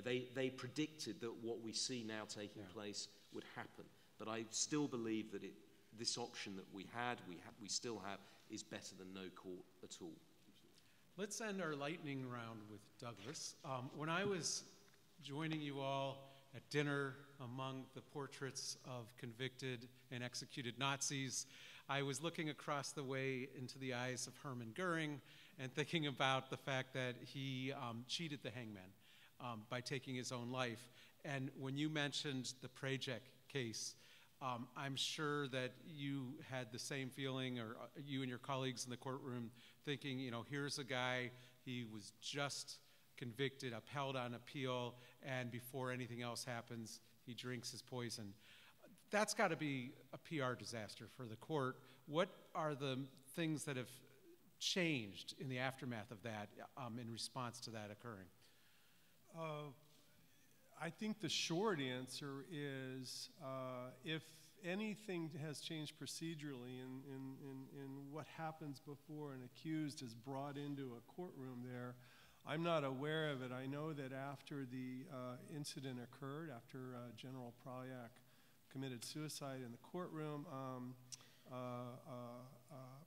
they predicted that what we see now taking place would happen. But I still believe that this option that we still have, is better than no court at all.
Let's end our lightning round with Douglas. When I was joining you all at dinner among the portraits of convicted and executed Nazis, I was looking across the way into the eyes of Hermann Goering and thinking about the fact that he cheated the hangman by taking his own life. And when you mentioned the Prajek case, I'm sure that you had the same feeling, or you and your colleagues in the courtroom thinking, here's a guy, he was just convicted, upheld on appeal, and before anything else happens, he drinks his poison. That's got to be a PR disaster for the court. What are the things that have changed in the aftermath of that in response to that occurring?
I think the short answer is if anything has changed procedurally in what happens before an accused is brought into a courtroom there, I'm not aware of it. I know that after the incident occurred, after General Prajek committed suicide in the courtroom,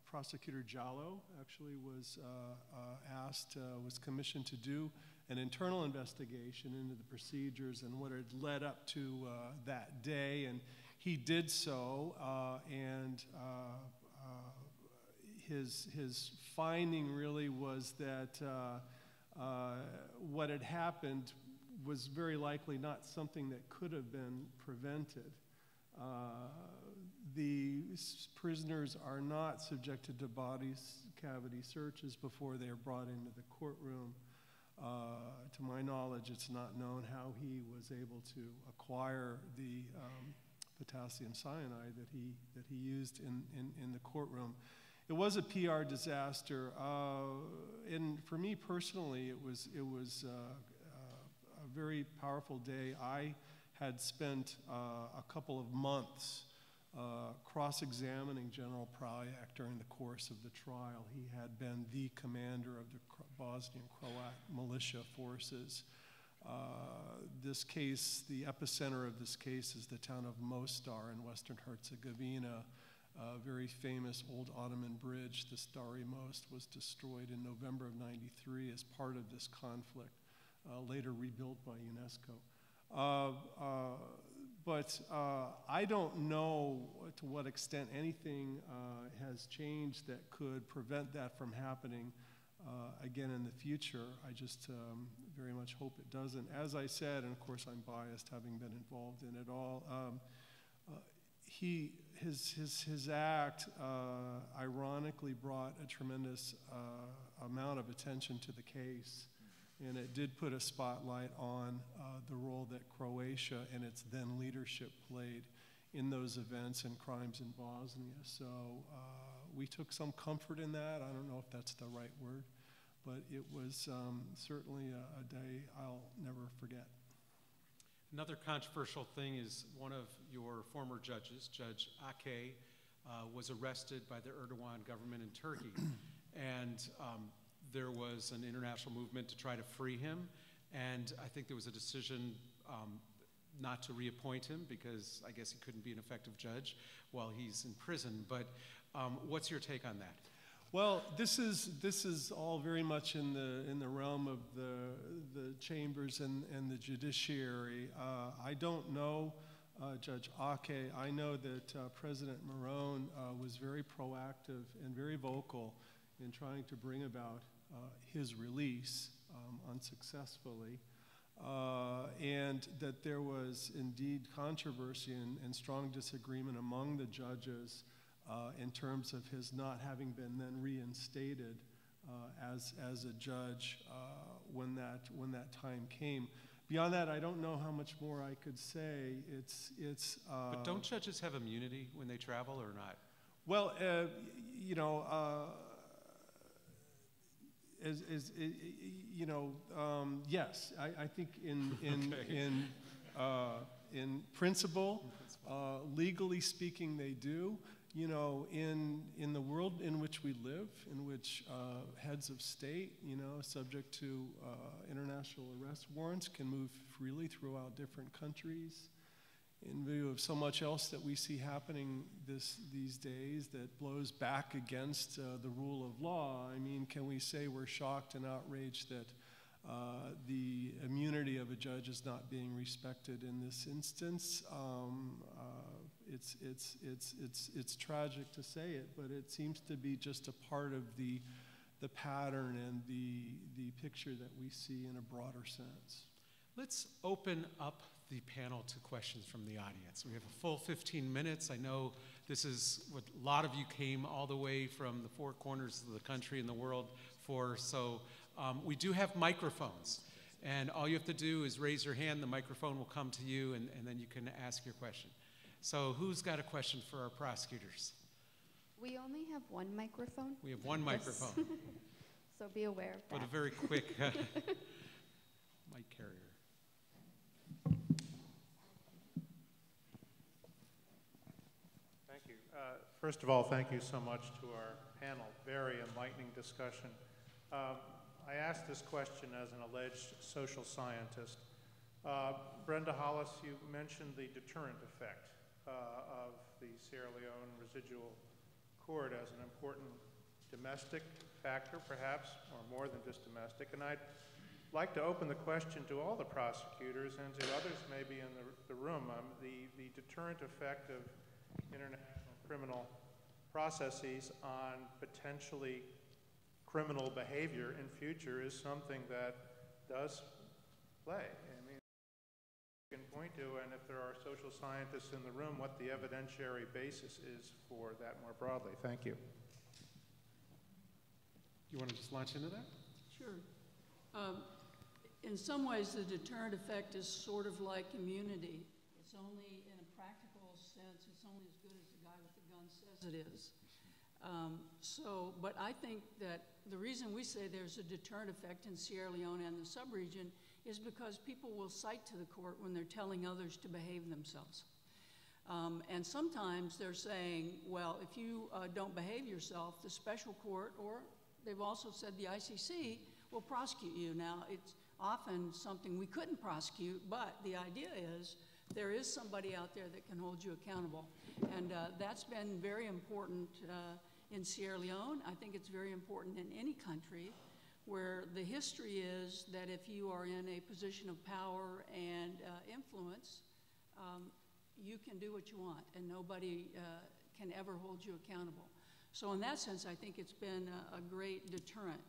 Prosecutor Jallo actually was was commissioned to do an internal investigation into the procedures and what had led up to that day, and he did so, and his finding really was that what had happened was very likely not something that could have been prevented. The prisoners are not subjected to body cavity searches before they are brought into the courtroom. To my knowledge, it's not known how he was able to acquire the potassium cyanide that he used in the courtroom. it was a PR disaster. And for me personally, it was a very powerful day. I had spent a couple of months cross-examining General Praljak during the course of the trial. He had been the commander of the Bosnian Croat militia forces. This case, the epicenter of this case is the town of Mostar in Western Herzegovina. A very famous old Ottoman bridge, the Stari Most, was destroyed in November of '93 as part of this conflict, later rebuilt by UNESCO. But I don't know to what extent anything has changed that could prevent that from happening again in the future. I just very much hope it doesn't. As I said, and of course I'm biased having been involved in it all, his act ironically brought a tremendous amount of attention to the case, and it did put a spotlight on the role that Croatia and its then leadership played in those events and crimes in Bosnia. So we took some comfort in that. I don't know if that's the right word, but it was certainly a day I'll never forget.
Another controversial thing is one of your former judges, Judge Ake, was arrested by the Erdogan government in Turkey. And there was an international movement to try to free him. And I think there was a decision not to reappoint him because I guess he couldn't be an effective judge while he's in prison. But what's your take on that?
Well, this is all very much in the realm of the chambers and the judiciary. I don't know Judge Ake. I know that President Marone was very proactive and very vocal in trying to bring about his release unsuccessfully, and that there was indeed controversy and strong disagreement among the judges in terms of his not having been then reinstated as a judge when that time came. Beyond that, I don't know how much more I could say.
But don't judges have immunity when they travel or not?
Well, you know, yes. I think in principle, legally speaking, they do. You know, in the world in which we live, in which heads of state, you know, subject to international arrest warrants, can move freely throughout different countries, in view of so much else that we see happening these days that blows back against the rule of law. I mean, can we say we're shocked and outraged that the immunity of a judge is not being respected in this instance? It's tragic to say it, but it seems to be just a part of the pattern and the picture that we see in a broader sense.
Let's open up the panel to questions from the audience. We have a full 15 minutes. I know this is what a lot of you came all the way from the four corners of the country and the world for, so we do have microphones. And all you have to do is raise your hand, the microphone will come to you, and then you can ask your question. So who's got a question for our prosecutors?
We only have one microphone.
We have one microphone.
So be aware of that.
But a very quick mic carrier.
Thank you. First of all, thank you so much to our panel. Very enlightening discussion. I asked this question as an alleged social scientist. Brenda Hollis, you mentioned the deterrent effect of the Sierra Leone residual court as an important domestic factor, perhaps, or more than just domestic. And I'd like to open the question to all the prosecutors and to others maybe in the room. The deterrent effect of international criminal processes on potentially criminal behavior in future is something that does play. I mean, you can point to, and if there are social scientists in the room, what the evidentiary basis is for that more broadly. Thank you.
You want to just launch into that?
Sure. In some ways, the deterrent effect is sort of like immunity. It's only, in a practical sense, it's only as good as the guy with the gun says it is. But I think that the reason we say there's a deterrent effect in Sierra Leone and the sub-region is because people will cite to the court when they're telling others to behave themselves. And sometimes they're saying, well, if you don't behave yourself, the special court, or they've also said the ICC, will prosecute you. Now, it's often something we couldn't prosecute, but the idea is there is somebody out there that can hold you accountable. And that's been very important in Sierra Leone. I think it's very important in any country where the history is that if you are in a position of power and influence, you can do what you want and nobody can ever hold you accountable. So in that sense, I think it's been a great deterrent.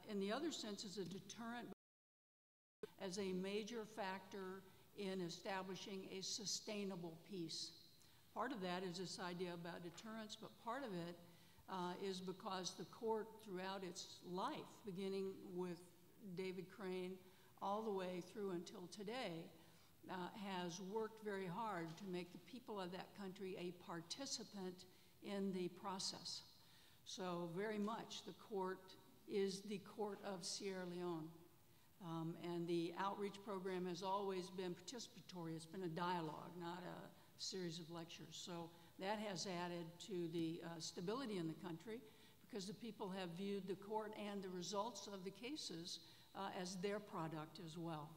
In the other sense, it's a deterrent as a major factor in establishing a sustainable peace. Part of that is this idea about deterrence, but part of it is because the court throughout its life, beginning with David Crane all the way through until today, has worked very hard to make the people of that country a participant in the process. So very much the court is the court of Sierra Leone. And the outreach program has always been participatory. It's been a dialogue, not a series of lectures. So that has added to the stability in the country because the people have viewed the court and the results of the cases as their product as well.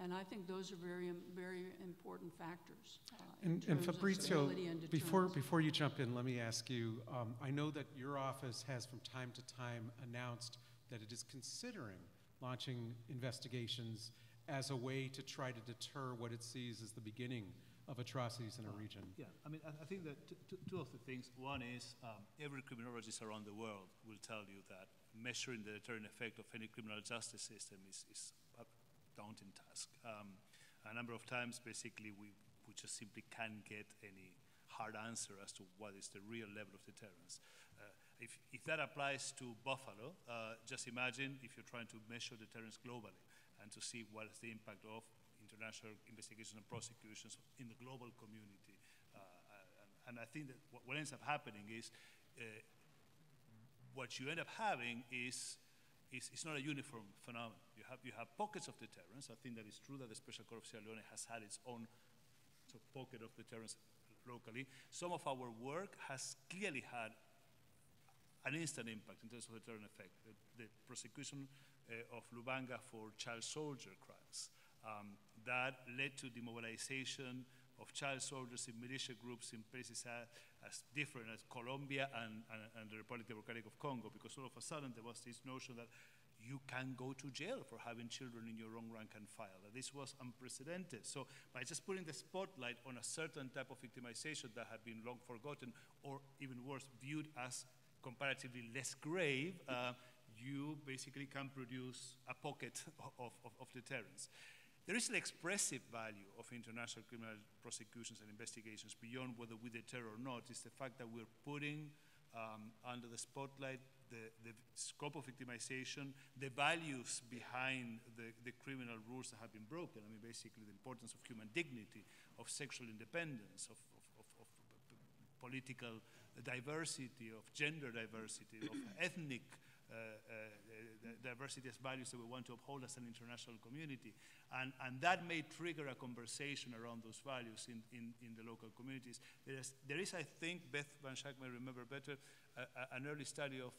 And I think those are very, very important factors.
And Fabrizio, before you jump in, let me ask you, I know that your office has from time to time announced that it is considering launching investigations as a way to try to deter what it sees as the beginning of atrocities in a region.
Yeah, I mean, I think that two of the things. One is every criminologist around the world will tell you that measuring the deterrent effect of any criminal justice system is a daunting task. A number of times, basically, we just simply can't get any hard answer as to what is the real level of deterrence. If that applies to Buffalo, just imagine if you're trying to measure deterrence globally and to see what is the impact of international investigations and prosecutions in the global community. And I think that what ends up happening is what you end up having is not a uniform phenomenon. You have pockets of deterrence. I think that it's true that the Special Court of Sierra Leone has had its own sort of pocket of deterrence locally. Some of our work has clearly had an instant impact in terms of deterrent effect. The prosecution of Lubanga for child soldier crimes. That led to demobilization of child soldiers in militia groups in places as different as Colombia and the Republic Democratic of Congo, because all of a sudden there was this notion that you can go to jail for having children in your own rank and file. That this was unprecedented. So by just putting the spotlight on a certain type of victimization that had been long forgotten, or even worse, viewed as comparatively less grave, you basically can produce a pocket of deterrence. There is an expressive value of international criminal prosecutions and investigations beyond whether we deter or not. It's the fact that we're putting under the spotlight the scope of victimization, the values behind the criminal rules that have been broken. I mean, basically the importance of human dignity, of sexual independence, of political diversity, of gender diversity, of ethnic diversity as values that we want to uphold as an international community. And that may trigger a conversation around those values in the local communities. There is, I think, Beth Van Schaik may remember better, an early study of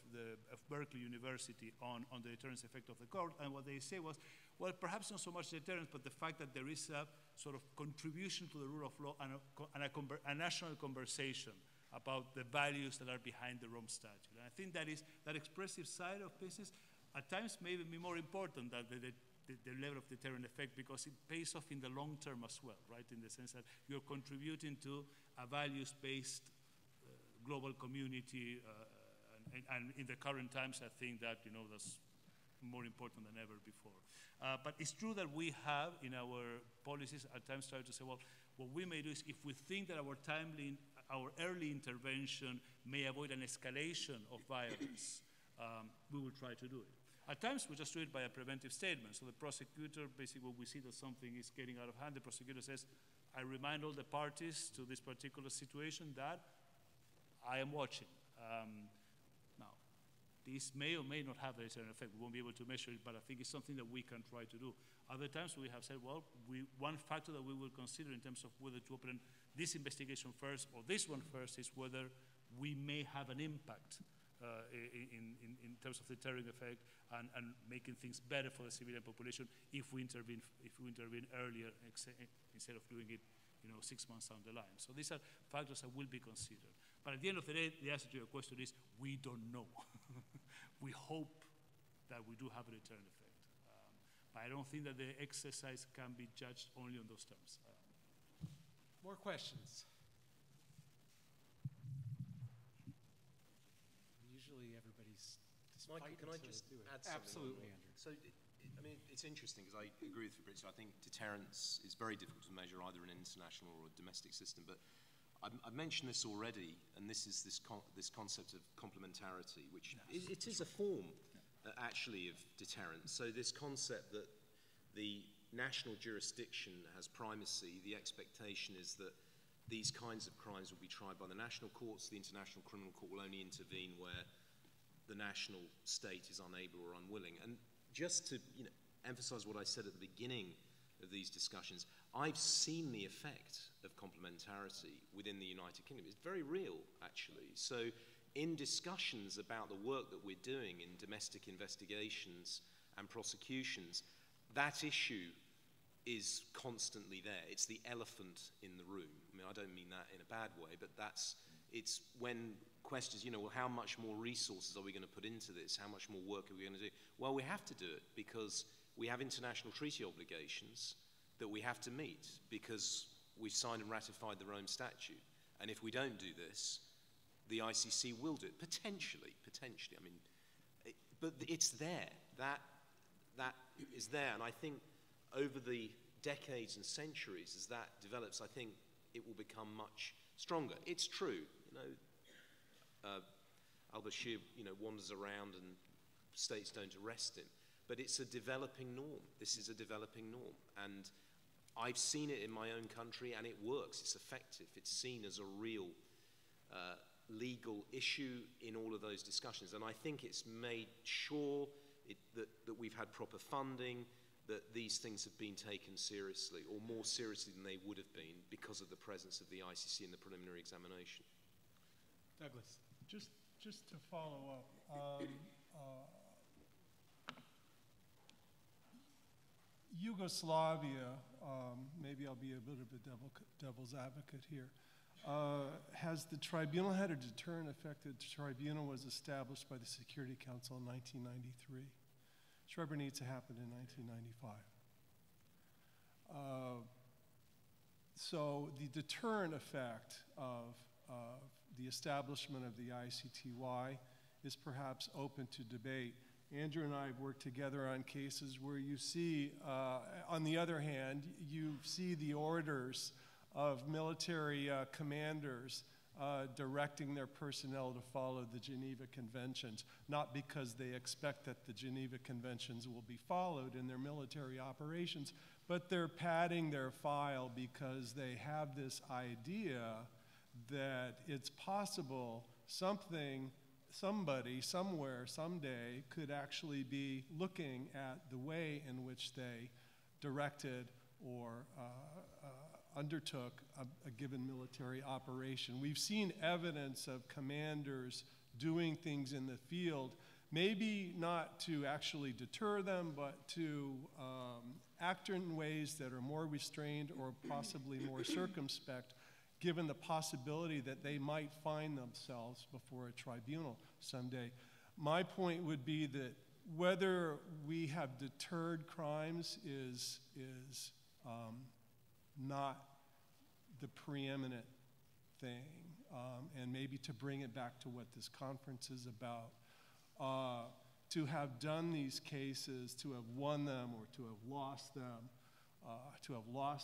Berkeley University on the deterrence effect of the court, and what they say was, well, perhaps not so much deterrence, but the fact that there is a sort of contribution to the rule of law and a national conversation about the values that are behind the Rome Statute. And I think that expressive side of business at times may be more important than the level of deterrent effect, because it pays off in the long term as well, right? In the sense that you're contributing to a values-based global community, and in the current times, I think that, that's more important than ever before. But it's true that we have in our policies at times tried to say, well, what we may do is, if we think that our early intervention may avoid an escalation of violence, we will try to do it. At times, we just do it by a preventive statement. So the prosecutor, basically, when we see that something is getting out of hand, the prosecutor says, I remind all the parties to this particular situation that I am watching. Now, this may or may not have a certain effect. We won't be able to measure it, but I think it's something that we can try to do. Other times we have said, well, one factor that we will consider in terms of whether to open this investigation first or this one first is whether we may have an impact in terms of deterring effect and making things better for the civilian population if we intervene earlier instead of doing it 6 months down the line. So these are factors that will be considered. But at the end of the day, the answer to your question is we don't know. We hope that we do have a deterrent effect. But I don't think that the exercise can be judged only on those terms.
More questions? Usually everybody's
Michael, can I just add something?
Absolutely, Andrew.
So, I mean, it's interesting because I agree with Fabrizio. I think deterrence is very difficult to measure either in an international or a domestic system. But I've mentioned this already, and this is this concept of complementarity, which it is a form, actually, of deterrence. So this concept that the national jurisdiction has primacy, the expectation is that these kinds of crimes will be tried by the national courts. The International Criminal Court will only intervene where the national state is unable or unwilling. And just to emphasize what I said at the beginning of these discussions, I've seen the effect of complementarity within the United Kingdom. It's very real, actually. So in discussions about the work that we're doing in domestic investigations and prosecutions, that issue is constantly there. It's the elephant in the room. I mean, I don't mean that in a bad way, but it's when questions, well, how much more resources are we going to put into this? How much more work are we going to do? Well, we have to do it because we have international treaty obligations that we have to meet because we've signed and ratified the Rome Statute. And if we don't do this, the ICC will do it, potentially. I mean, but it's there. That is there. And I think over the decades and centuries, as that develops, I think it will become much stronger. It's true, al-Bashir, wanders around and states don't arrest him. But it's a developing norm. This is a developing norm. And I've seen it in my own country, and it works. It's effective. It's seen as a real legal issue in all of those discussions. And I think it's made sure that we've had proper funding, that these things have been taken seriously, or more seriously than they would have been because of the presence of the ICC in the preliminary examination.
Douglas.
Just to follow up, Yugoslavia, maybe I'll be a bit of a devil's advocate here, has the tribunal had a deterrent effect? The tribunal was established by the Security Council in 1993. Srebrenica happened in 1995. So the deterrent effect of the establishment of the ICTY is perhaps open to debate. Andrew and I have worked together on cases where you see, on the other hand, you see the orders of military commanders directing their personnel to follow the Geneva Conventions, not because they expect that the Geneva Conventions will be followed in their military operations, but they're padding their file because they have this idea that it's possible somebody, somewhere, someday could actually be looking at the way in which they directed or undertook a given military operation. We've seen evidence of commanders doing things in the field, maybe not to actually deter them, but to act in ways that are more restrained or possibly more circumspect, given the possibility that they might find themselves before a tribunal someday. My point would be that whether we have deterred crimes is not the preeminent thing. And maybe to bring it back to what this conference is about, to have done these cases, to have won them or to have lost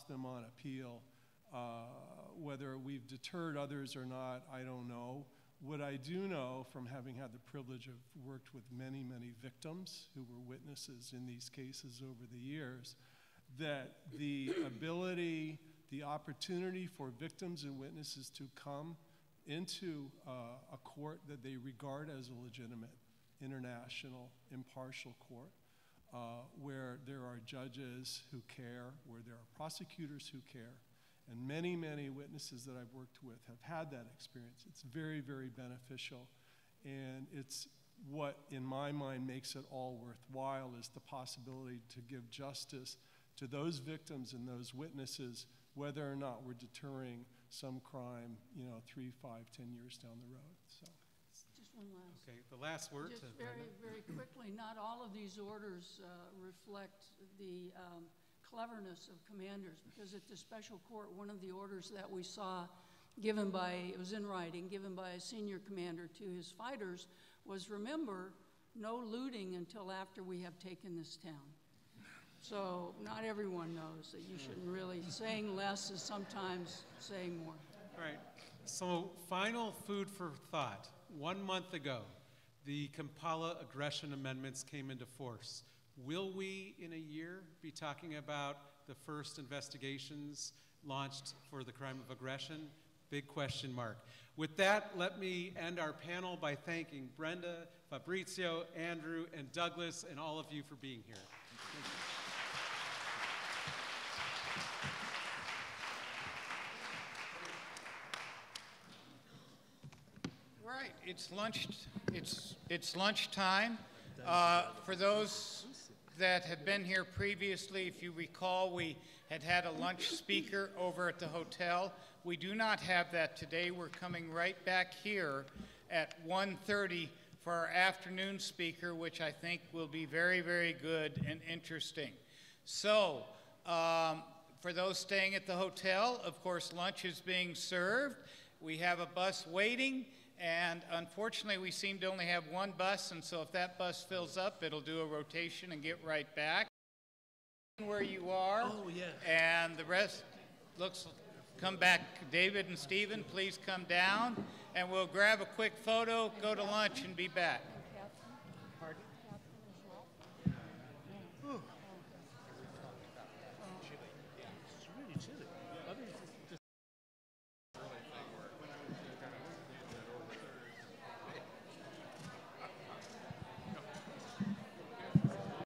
them on appeal, whether we've deterred others or not, I don't know. What I do know from having had the privilege of worked with many, many victims who were witnesses in these cases over the years, that the ability, the opportunity for victims and witnesses to come into a court that they regard as a legitimate, international, impartial court, where there are judges who care, where there are prosecutors who care, and many, many witnesses that I've worked with have had that experience. It's very, very beneficial, and it's what, in my mind, makes it all worthwhile is the possibility to give justice to those victims and those witnesses, whether or not we're deterring some crime, 3, 5, 10 years down the road. So.
Just one last.
Okay, the last word.
Just very, very quickly, not all of these orders reflect the cleverness of commanders, because at the special court, one of the orders that we saw given by, it was in writing, given by a senior commander to his fighters was, remember, no looting until after we have taken this town. So not everyone knows that you shouldn't really, saying less is sometimes saying more.
All right, so final food for thought. 1 month ago, the Kampala aggression amendments came into force. Will we, in a year, be talking about the first investigations launched for the crime of aggression? Big question mark. With that, let me end our panel by thanking Brenda, Fabrizio, Andrew, and Douglas, and all of you for being here. Thank you.
Right, it's lunchtime. For those that have been here previously, if you recall, we had a lunch speaker over at the hotel. We do not have that today. We're coming right back here at 1:30 for our afternoon speaker, which I think will be very, very good and interesting. So, for those staying at the hotel, of course, lunch is being served. We have a bus waiting. And unfortunately, we seem to only have one bus, and so if that bus fills up, it'll do a rotation and get right back where you are.
Oh, yeah.
And the rest come back. David and Stephen, please come down, and we'll grab a quick photo, go to lunch, and be back.
Pardon?